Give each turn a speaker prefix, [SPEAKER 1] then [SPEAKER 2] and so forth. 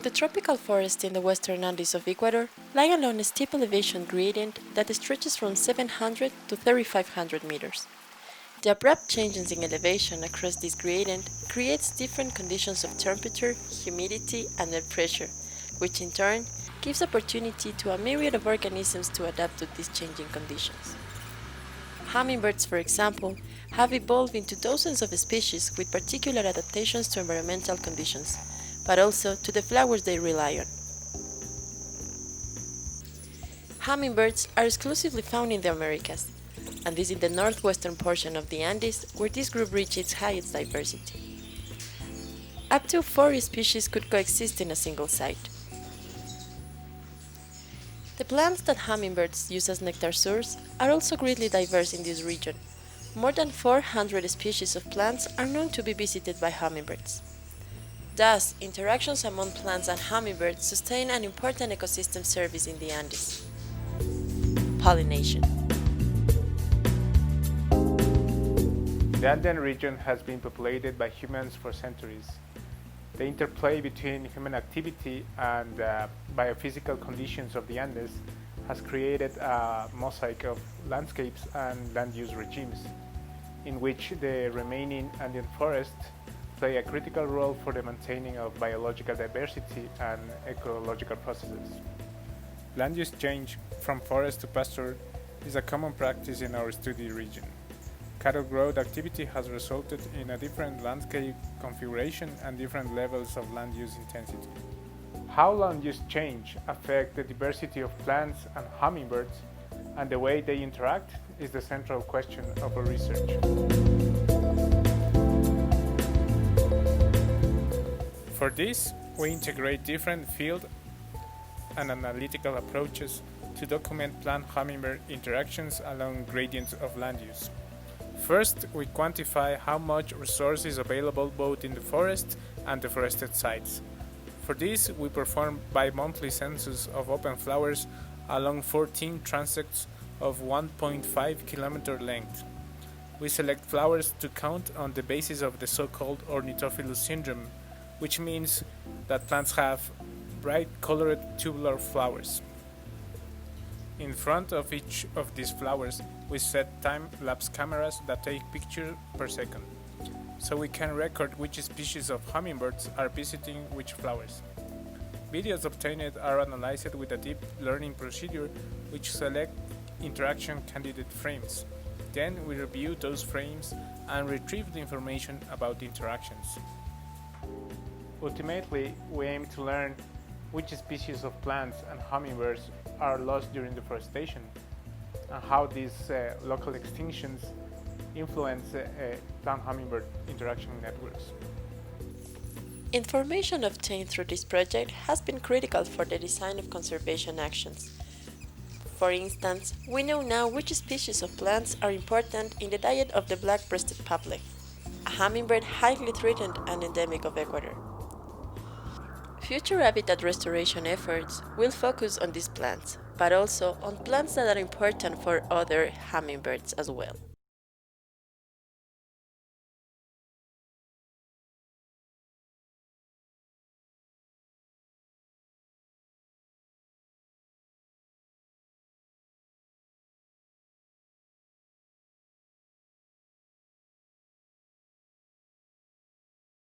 [SPEAKER 1] The tropical forests in the western Andes of Ecuador lie along a steep elevation gradient that stretches from 700 to 3,500 meters. The abrupt changes in elevation across this gradient creates different conditions of temperature, humidity, and air pressure, which in turn gives opportunity to a myriad of organisms to adapt to these changing conditions. Hummingbirds, for example, have evolved into dozens of species with particular adaptations to environmental conditions, but also to the flowers they rely on. Hummingbirds are exclusively found in the Americas, and this in the northwestern portion of the Andes, where this group reaches its highest diversity. Up to 40 species could coexist in a single site. The plants that hummingbirds use as nectar source are also greatly diverse in this region. More than 400 species of plants are known to be visited by hummingbirds. Thus, interactions among plants and hummingbirds sustain an important ecosystem service in the Andes: pollination.
[SPEAKER 2] The Andean region has been populated by humans for centuries. The interplay between human activity and biophysical conditions of the Andes has created a mosaic of landscapes and land use regimes, in which the remaining Andean forests play a critical role for the maintaining of biological diversity and ecological processes. Land use change from forest to pasture is a common practice in our study region. Cattle growth activity has resulted in a different landscape configuration and different levels of land use intensity. How land use change affect the diversity of plants and hummingbirds and the way they interact is the central question of our research. For this, we integrate different field and analytical approaches to document plant-hummingbird interactions along gradients of land use. First, we quantify how much resource is available both in the forest and deforested sites. For this, we perform bi-monthly census of open flowers along 14 transects of 1.5 kilometer length. We select flowers to count on the basis of the so-called ornithophilus syndrome, which means that plants have bright colored tubular flowers. In front of each of these flowers, we set time-lapse cameras that take pictures per second, so we can record which species of hummingbirds are visiting which flowers. Videos obtained are analyzed with a deep learning procedure which select interaction candidate frames. Then we review those frames and retrieve the information about the interactions. Ultimately, we aim to learn which species of plants and hummingbirds are lost during deforestation and how these local extinctions influence plant-hummingbird interaction networks.
[SPEAKER 1] Information obtained through this project has been critical for the design of conservation actions. For instance, we know now which species of plants are important in the diet of the black-breasted pablet, a hummingbird highly threatened and endemic of Ecuador. Future habitat restoration efforts will focus on these plants, but also on plants that are important for other hummingbirds as well.